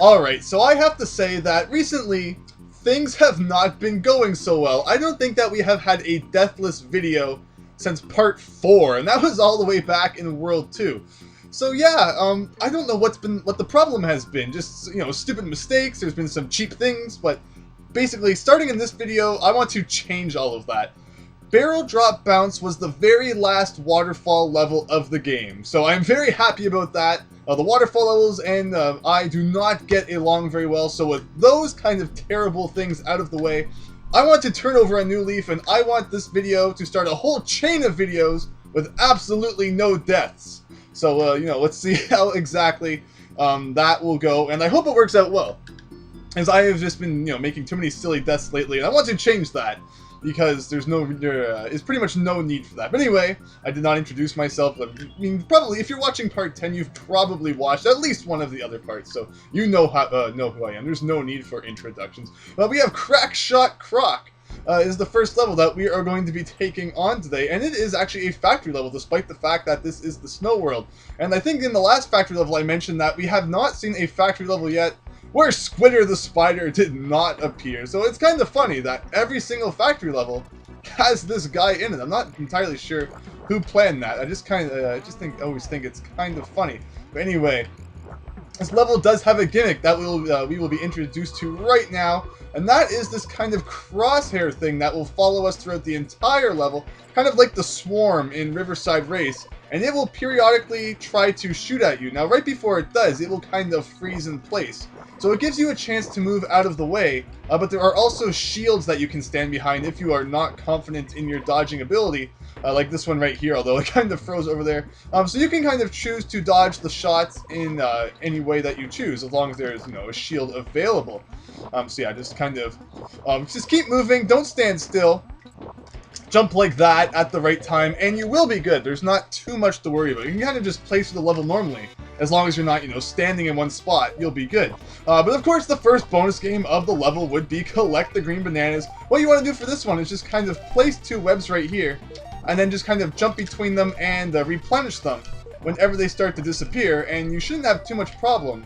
Alright, so I have to say that recently, things have not been going so well. I don't think that we have had a deathless video since part 4, and that was all the way back in World 2. So yeah, I don't know what the problem has been. Just, you know, stupid mistakes, there's been some cheap things, but basically, starting in this video, I want to change all of that. Barrel Drop Bounce was the very last waterfall level of the game, so I'm very happy about that. The waterfall levels and I do not get along very well, so with those kind of terrible things out of the way, I want to turn over a new leaf, and I want this video to start a whole chain of videos with absolutely no deaths. So, you know, let's see how exactly that will go, and I hope it works out well, as I have just been, you know, making too many silly deaths lately, and I want to change that. Because there's pretty much no need for that. But anyway, I did not introduce myself. I mean, probably if you're watching part 10, you've probably watched at least one of the other parts, so you know who I am. There's no need for introductions. But we have Krack-Shot Kroc. Is the first level that we are going to be taking on today, and it is actually a factory level, despite the fact that this is the snow world. And I think in the last factory level I mentioned that we have not seen a factory level yet where Squitter the Spider did not appear. So it's kind of funny that every single factory level has this guy in it. I'm not entirely sure who planned that. I just always think it's kind of funny. But anyway, this level does have a gimmick that we will be introduced to right now, and that is this kind of crosshair thing that will follow us throughout the entire level, kind of like the swarm in Riverside Race, and it will periodically try to shoot at you. Now, right before it does, it will kind of freeze in place. So it gives you a chance to move out of the way, but there are also shields that you can stand behind if you are not confident in your dodging ability, like this one right here, although it kind of froze over there. So you can kind of choose to dodge the shots in any way that you choose, as long as there's, you know, a shield available. So yeah, just kind of, just keep moving, don't stand still. Jump like that at the right time, and you will be good. There's not too much to worry about. You can kind of just play through the level normally. As long as you're not, you know, standing in one spot, you'll be good. But of course, the first bonus game of the level would be collect the green bananas. What you want to do for this one is just kind of place 2 webs right here, and then just kind of jump between them and replenish them whenever they start to disappear, and you shouldn't have too much problem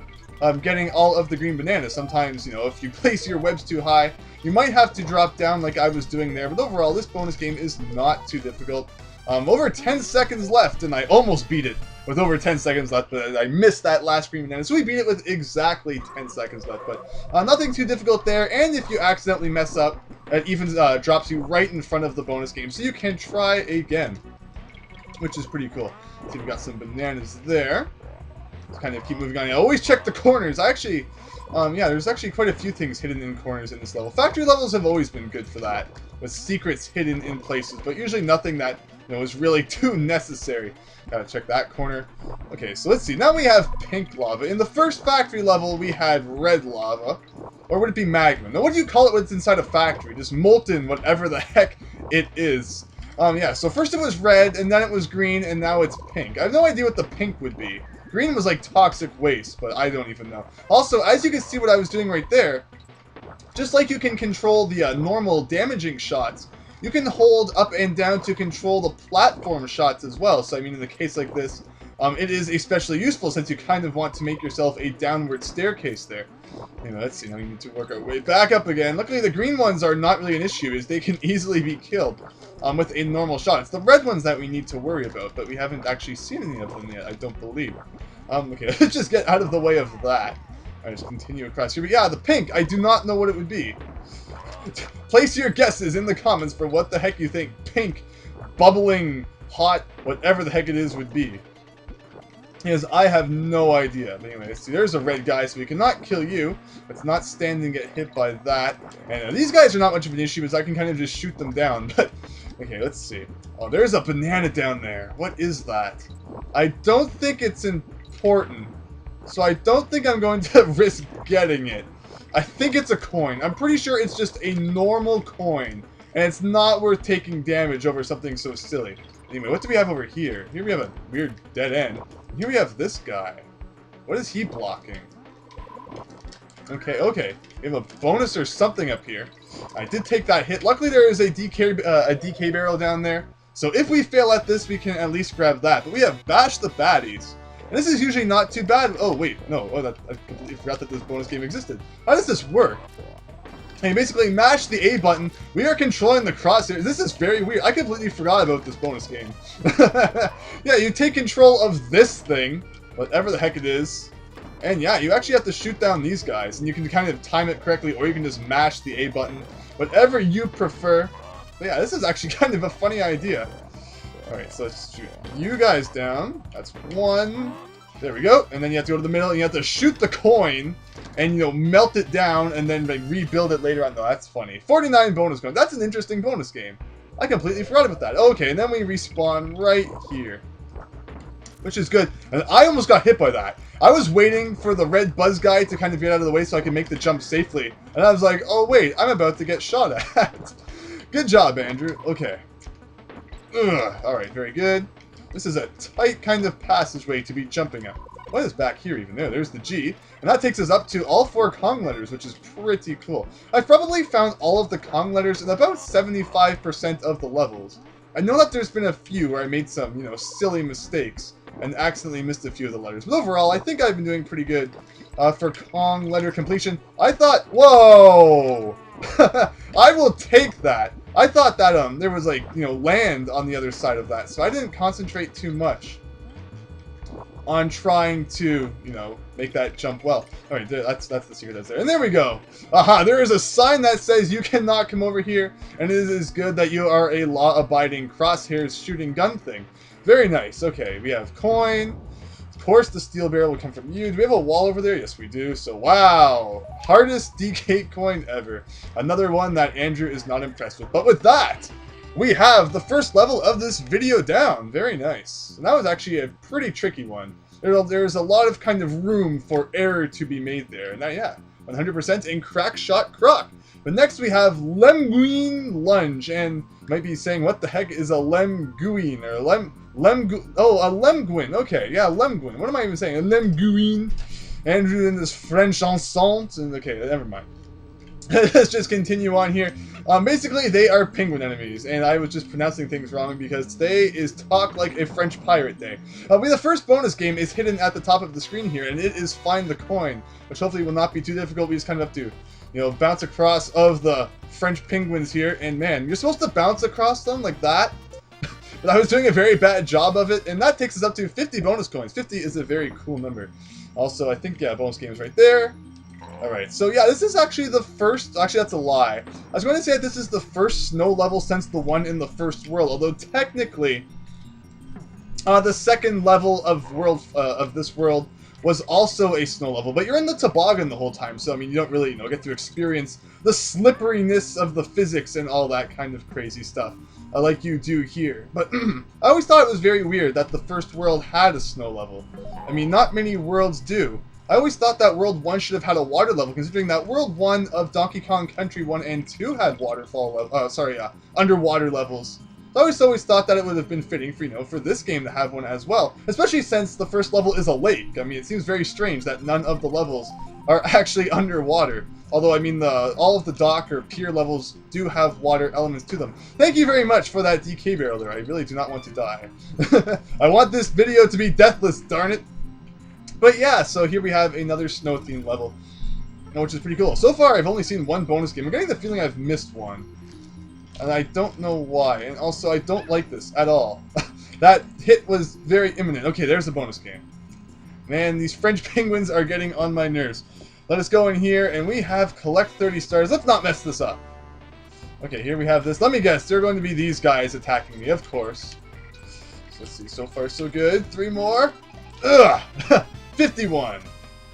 getting all of the green bananas. Sometimes, you know, if you place your webs too high, you might have to drop down like I was doing there, but overall, this bonus game is not too difficult. Over 10 seconds left, and I almost beat it with over 10 seconds left, but I missed that last green banana, so we beat it with exactly 10 seconds left, but nothing too difficult there, and if you accidentally mess up, it even drops you right in front of the bonus game, so you can try again, which is pretty cool. So we've got some bananas there. Let's kind of keep moving on. I always check the corners. I actually, yeah, there's actually quite a few things hidden in corners in this level. Factory levels have always been good for that, with secrets hidden in places, but usually nothing that, you know, is really too necessary. Gotta check that corner. Okay, so let's see. Now we have pink lava. In the first factory level, we had red lava. Or would it be magma? Now, what do you call it when it's inside a factory? Just molten, whatever the heck it is. Yeah, so first it was red, and then it was green, and now it's pink. I have no idea what the pink would be. Green was like toxic waste, but I don't even know. Also, as you can see what I was doing right there, just like you can control the normal damaging shots, you can hold up and down to control the platform shots as well. So, I mean, in a case like this, it is especially useful since you kind of want to make yourself a downward staircase there. You know, let's see, now we need to work our way back up again. Luckily, the green ones are not really an issue, as they can easily be killed with a normal shot. It's the red ones that we need to worry about, but we haven't actually seen any of them yet, I don't believe. Okay, let's just get out of the way of that. Alright, just continue across here. But yeah, the pink, I do not know what it would be. Place your guesses in the comments for what the heck you think pink, bubbling, hot, whatever the heck it is would be. Because I have no idea. But anyway, see, there's a red guy, so we cannot kill you. It's not standing, get hit by that. And these guys are not much of an issue, because I can kind of just shoot them down. But, okay, let's see. Oh, there's a banana down there. What is that? I don't think it's important. So I don't think I'm going to risk getting it. I think it's a coin. I'm pretty sure it's just a normal coin. And it's not worth taking damage over something so silly. Anyway, what do we have over here? Here we have a weird dead end. Here we have this guy. What is he blocking? Okay, okay. We have a bonus or something up here. I did take that hit. Luckily, there is a DK barrel down there. So if we fail at this, we can at least grab that. But we have Bash the Baddies. And this is usually not too bad. Oh, wait, no. Oh, I completely forgot that this bonus game existed. How does this work? And you basically mash the A button. We are controlling the crosshairs. This is very weird. I completely forgot about this bonus game. Yeah, you take control of this thing, whatever the heck it is. And yeah, you actually have to shoot down these guys. And you can kind of time it correctly, or you can just mash the A button. Whatever you prefer. But yeah, this is actually kind of a funny idea. Alright, so let's shoot you guys down. That's one. There we go. And then you have to go to the middle, and you have to shoot the coin. And, you know, melt it down, and then like, rebuild it later on. No, that's funny. 49 bonus coins. That's an interesting bonus game. I completely forgot about that. Okay, and then we respawn right here. Which is good. And I almost got hit by that. I was waiting for the red buzz guy to kind of get out of the way so I could make the jump safely. And I was like, oh wait, I'm about to get shot at. Good job, Andrew. Okay. Alright, very good. This is a tight kind of passageway to be jumping at. What is back here even? There's the G. And that takes us up to all 4 Kong letters, which is pretty cool. I've probably found all of the Kong letters in about 75% of the levels. I know that there's been a few where I made some, you know, silly mistakes and accidentally missed a few of the letters. But overall, I think I've been doing pretty good for Kong letter completion. I thought, whoa! I will take that. I thought that there was like, you know, land on the other side of that, so I didn't concentrate too much on trying to, you know, make that jump well. Alright, that's the secret that's there. And there we go! Aha, there is a sign that says you cannot come over here, and it is good that you are a law-abiding crosshairs shooting gun thing. Very nice. Okay, we have coin. Of course the steel barrel will come from you. Do we have a wall over there? Yes, we do. So, wow! Hardest DK coin ever. Another one that Andrew is not impressed with. But with that, we have the first level of this video down. Very nice. And that was actually a pretty tricky one. There's a lot of kind of room for error to be made there. And that, yeah, 100% in Krack-Shot Kroc. But next we have Lemguin Lunge. And you might be saying, what the heck is a Lemguin? Or a Lemguin. Okay, yeah, Lemguin. What am I even saying? A Lemguin. Andrew in this French ensemble. And okay, never mind. Let's just continue on here. Basically, they are penguin enemies, and I was just pronouncing things wrong because today is Talk Like a French Pirate Day. The first bonus game is hidden at the top of the screen here, and it is Find the Coin, which hopefully will not be too difficult. We just kind of have to, you know, bounce across of the French penguins here, and man, you're supposed to bounce across them like that. But I was doing a very bad job of it, and that takes us up to 50 bonus coins. 50 is a very cool number. Also, I think, yeah, bonus game is right there. Alright, so yeah, this is actually the first... Actually, that's a lie. I was going to say that this is the first snow level since the one in the first world, although technically, the second level of this world was also a snow level, but you're in the toboggan the whole time, so I mean, you don't really, you know, get to experience the slipperiness of the physics and all that kind of crazy stuff, like you do here. But I always thought it was very weird that the first world had a snow level. I mean, not many worlds do. I always thought that World 1 should have had a water level, considering that World 1 of Donkey Kong Country 1 and 2 had waterfall underwater levels. So I always thought that it would have been fitting for, you know, for this game to have one as well, especially since the first level is a lake. I mean, it seems very strange that none of the levels are actually underwater. Although, I mean, all of the dock or pier levels do have water elements to them. Thank you very much for that DK barrel there. I really do not want to die. I want this video to be deathless, darn it. But yeah, so here we have another snow-themed level, which is pretty cool. So far, I've only seen one bonus game. I'm getting the feeling I've missed one, and I don't know why. And also, I don't like this at all. That hit was very imminent. Okay, there's the bonus game. Man, these French penguins are getting on my nerves. Let us go in here, and we have collect 30 stars. Let's not mess this up. Okay, here we have this. Let me guess, they're going to be these guys attacking me, of course. So let's see, so far so good. 3 more. Ugh! 51.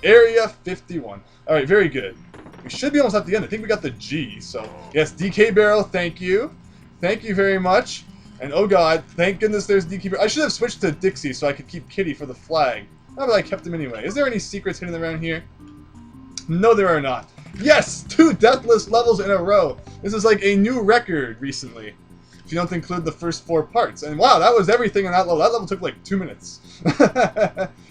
Area 51. Alright, very good. We should be almost at the end. I think we got the G. So, yes, DK Barrel, thank you. Thank you very much. And oh god, thank goodness there's DK Barrel. I should have switched to Dixie so I could keep Kitty for the flag. Oh, but I kept him anyway. Is there any secrets hidden around here? No, there are not. Yes! 2 deathless levels in a row. This is like a new record recently, if you don't include the first 4 parts. And wow, that was everything in that level. That level took like 2 minutes.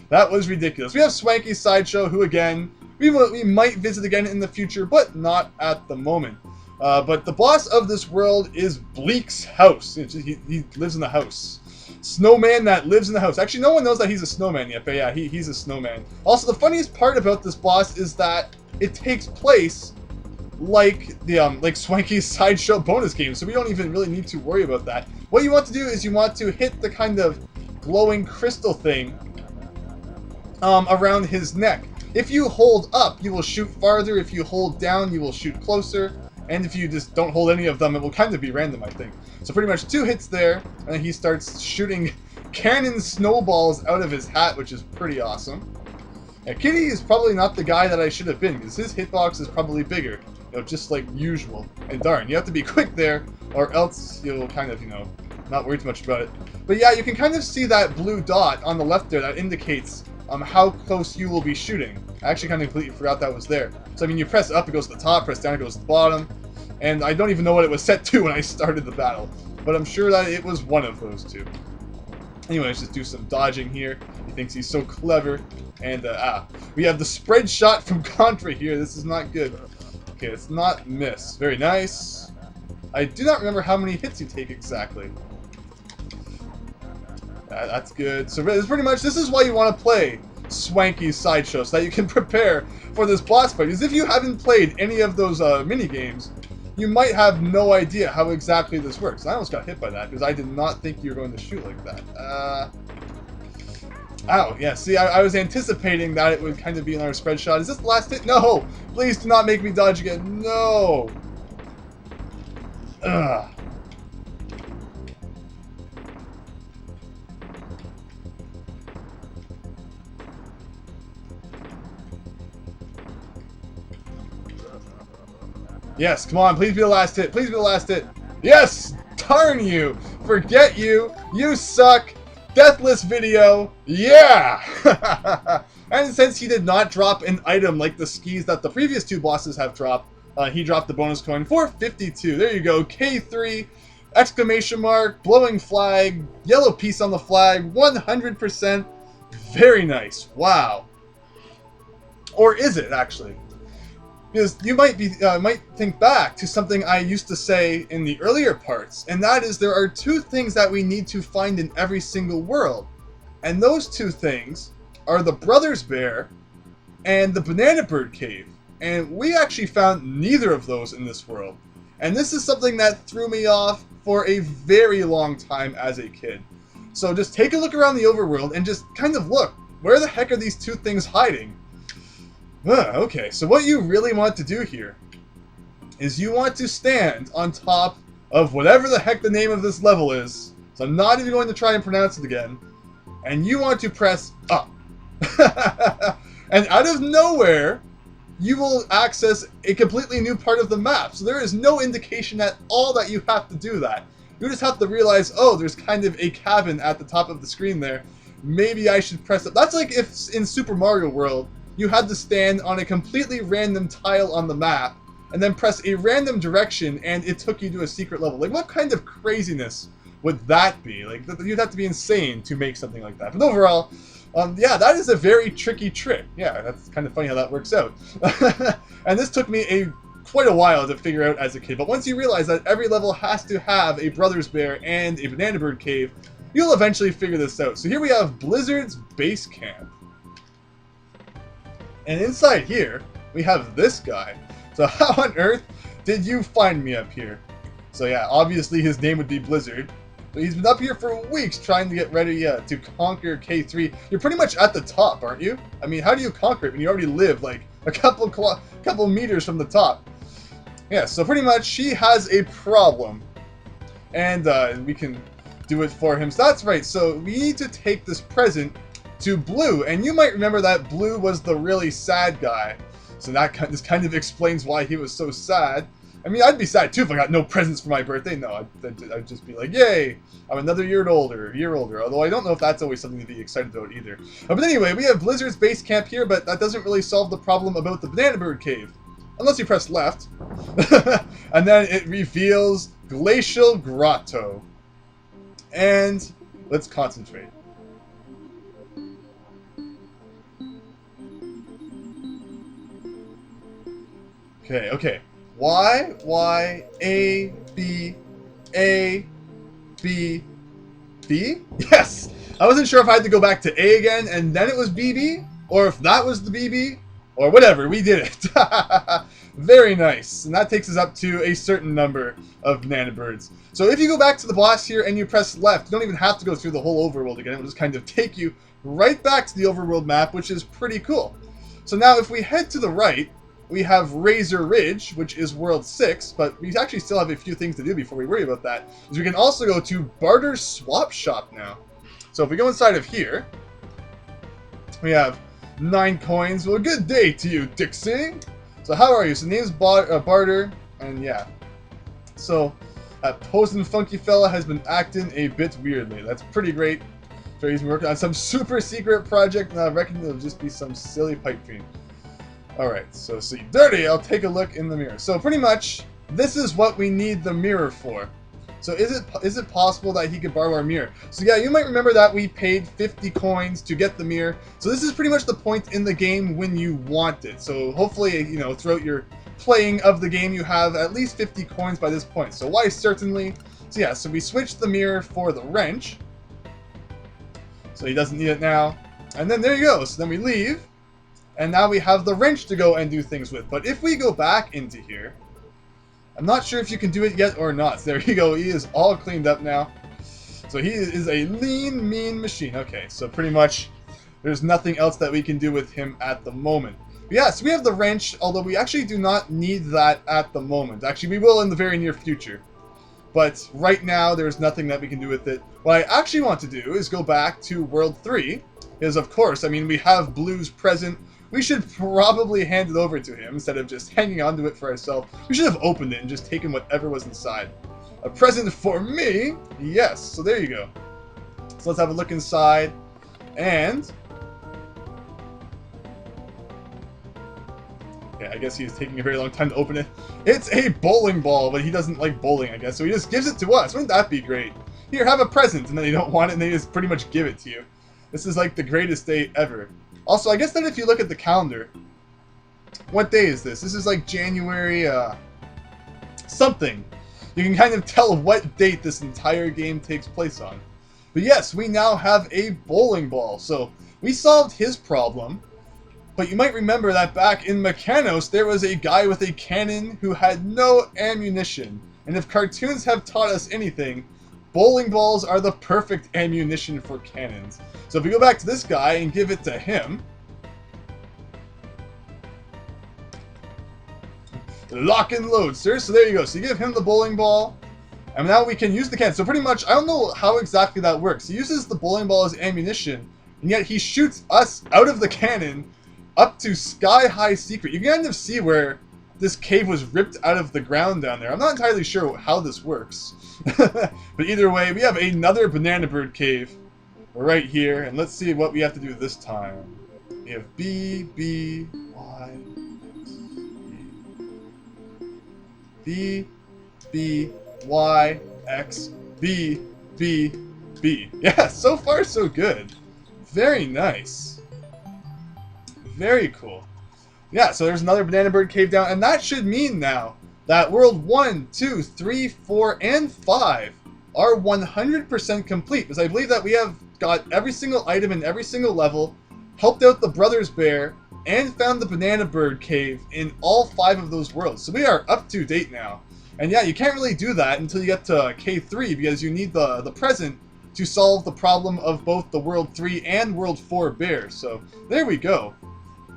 That was ridiculous. We have Swanky's Sideshow, who again, we might visit again in the future, but not at the moment. But the boss of this world is Bleak's house. He lives in the house. snowman that lives in the house. Actually, no one knows that he's a snowman yet, but yeah, he's a snowman. Also, the funniest part about this boss is that it takes place like the like Swanky's sideshow bonus game, so we don't even really need to worry about that. What you want to do is you want to hit the kind of glowing crystal thing around his neck. If you hold up, you will shoot farther. If you hold down, you will shoot closer. And if you just don't hold any of them, it will kind of be random, I think. So pretty much 2 hits there, and then he starts shooting cannon snowballs out of his hat, which is pretty awesome. Yeah, Kitty is probably not the guy that I should have been, because his hitbox is probably bigger, you know, just like usual. And darn, you have to be quick there, or else you'll kind of, you know, not worry too much about it. But yeah, you can kind of see that blue dot on the left there that indicates how close you will be shooting. I actually kind of completely forgot that was there. So I mean, you press up, it goes to the top, press down, it goes to the bottom. And I don't even know what it was set to when I started the battle. But I'm sure that it was one of those 2. Anyway, let's just do some dodging here. He thinks he's so clever. And, we have the spread shot from Contra here. This is not good. Okay, let's not miss. Very nice. I do not remember how many hits you take exactly. That's good. So it's pretty much, this is why you want to play Swanky's Sideshow, so that you can prepare for this boss fight. Because if you haven't played any of those mini games, you might have no idea how exactly this works. I almost got hit by that because I did not think you were going to shoot like that. Ow, yeah, see, I was anticipating that it would kind of be another spread shot. Is this the last hit? No! Please do not make me dodge again. No! Ugh. Yes, come on, please be the last hit. Please be the last hit. Yes! Darn you! Forget you! You suck! Deathless video! Yeah! And since he did not drop an item like the skis that the previous 2 bosses have dropped, he dropped the bonus coin for 52. There you go. K3, exclamation mark, blowing flag, yellow piece on the flag, 100%. Very nice. Wow. Or is it, actually? Because you might think back to something I used to say in the earlier parts, and that is there are 2 things that we need to find in every single world. And those 2 things are the Brothers Bear and the Banana Bird Cave. And we actually found neither of those in this world. And this is something that threw me off for a very long time as a kid. So just take a look around the overworld and just kind of look. Where the heck are these 2 things hiding? Okay, so what you really want to do here is you want to stand on top of whatever the heck the name of this level is. So I'm not even going to try and pronounce it again. And you want to press up. And out of nowhere, you will access a completely new part of the map. So there is no indication at all that you have to do that. You just have to realize, oh, there's kind of a cabin at the top of the screen there. Maybe I should press up. That's like if in Super Mario World, you had to stand on a completely random tile on the map and then press a random direction and it took you to a secret level. Like, what kind of craziness would that be? Like, you'd have to be insane to make something like that. But overall, yeah, that is a very tricky trick. Yeah, that's kind of funny how that works out. And this took me quite a while to figure out as a kid. But once you realize that every level has to have a Brothers Bear and a Banana Bird Cave, you'll eventually figure this out. So here we have Blizzard's Base Camp. And inside here, we have this guy. So how on earth did you find me up here? So yeah, obviously his name would be Blizzard. But he's been up here for weeks trying to get ready to conquer K3. You're pretty much at the top, aren't you? I mean, how do you conquer it when you already live like a couple meters from the top? Yeah, so pretty much he has a problem. And we can do it for him. So that's right, so we need to take this present to Blue, and you might remember that Blue was the really sad guy. So this kind of explains why he was so sad. I mean, I'd be sad too if I got no presents for my birthday. No, I'd just be like, yay, I'm another year older. Although I don't know if that's always something to be excited about either. But anyway, we have Blizzard's base camp here, but that doesn't really solve the problem about the Banana Bird Cave. Unless you press left. And then it reveals Glacial Grotto. And let's concentrate. Okay. Y, A, B, B? Yes! I wasn't sure if I had to go back to A again and then it was BB, or if that was the BB, or whatever, we did it. Very nice. And that takes us up to a certain number of banana birds. So if you go back to the boss here and you press left, you don't even have to go through the whole overworld again. It will just kind of take you right back to the overworld map, which is pretty cool. So now if we head to the right, we have Razor Ridge, which is World 6, but we actually still have a few things to do before we worry about that. Is we can also go to Barter Swap Shop now. So if we go inside of here, we have 9 coins. Well, good day to you, Dixie. So how are you? So name's Barter, and yeah. So that posing funky fella has been acting a bit weirdly. That's pretty great. So he's been working on some super secret project, and I reckon it'll just be some silly pipe dream. Alright, so see, dirty, I'll take a look in the mirror. So pretty much, this is what we need the mirror for. So is it possible that he could borrow our mirror? So yeah, you might remember that we paid 50 coins to get the mirror. So this is pretty much the point in the game when you want it. So hopefully, you know, throughout your playing of the game, you have at least 50 coins by this point. So why certainly? So yeah, so we switched the mirror for the wrench. So he doesn't need it now. And then there you go. So then we leave. And now we have the wrench to go and do things with. But if we go back into here, I'm not sure if you can do it yet or not. So there you go. He is all cleaned up now. So he is a lean, mean machine. Okay, so pretty much there's nothing else that we can do with him at the moment. But yeah, so we have the wrench, although we actually do not need that at the moment. Actually, we will in the very near future. But right now, there's nothing that we can do with it. What I actually want to do is go back to World 3. Because, of course, I mean, we have Blue's present. We should probably hand it over to him instead of just hanging on to it for ourselves. We should have opened it and just taken whatever was inside. A present for me? Yes. So there you go. So let's have a look inside. And yeah, I guess he's taking a very long time to open it. It's a bowling ball, but he doesn't like bowling, I guess. So he just gives it to us. Wouldn't that be great? Here, have a present. And then you don't want it, and they just pretty much give it to you. This is like the greatest day ever. Also, I guess that if you look at the calendar, what day is this? This is like January, something. You can kind of tell what date this entire game takes place on. But yes, we now have a bowling ball. So, we solved his problem. But you might remember that back in Mechanos, there was a guy with a cannon who had no ammunition. And if cartoons have taught us anything, bowling balls are the perfect ammunition for cannons. So if we go back to this guy and give it to him, lock and load, sir. So there you go. So you give him the bowling ball, and now we can use the cannon. So pretty much, I don't know how exactly that works. He uses the bowling ball as ammunition, and yet he shoots us out of the cannon up to sky-high secret. You can kind of see where this cave was ripped out of the ground down there. I'm not entirely sure how this works. But either way, we have another banana bird cave right here, and let's see what we have to do this time. We have B, B, Y, X, B, B, Y, X, B, B, B. Yeah, so far so good. Very nice. Very cool. Yeah, so there's another banana bird cave down, and that should mean now that World 1, 2, 3, 4, and 5 are 100% complete, because I believe that we have got every single item in every single level, helped out the Brothers Bear, and found the banana bird cave in all 5 of those worlds. So we are up to date now. And yeah, you can't really do that until you get to K3, because you need the present to solve the problem of both the World 3 and World 4 bears. So there we go.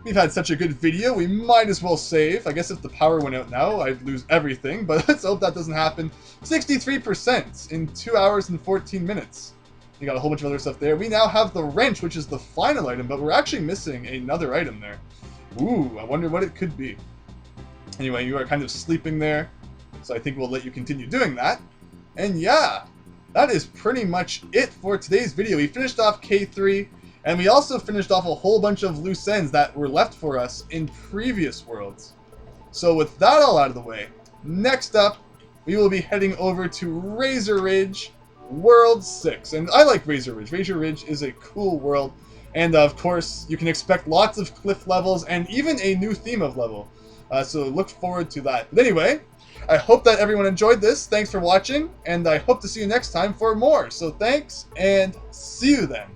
We've had such a good video, we might as well save. I guess if the power went out now, I'd lose everything, but let's hope that doesn't happen. 63% in 2 hours and 14 minutes. You got a whole bunch of other stuff there. We now have the wrench, which is the final item, but we're actually missing another item there. Ooh, I wonder what it could be. Anyway, you are kind of sleeping there, so I think we'll let you continue doing that. And yeah, that is pretty much it for today's video. We finished off K3, and we also finished off a whole bunch of loose ends that were left for us in previous worlds. So with that all out of the way, next up, we will be heading over to Razor Ridge World 6. And I like Razor Ridge. Razor Ridge is a cool world. And of course, you can expect lots of cliff levels and even a new theme of level. So look forward to that. But anyway, I hope that everyone enjoyed this. Thanks for watching, and I hope to see you next time for more. So thanks, and see you then.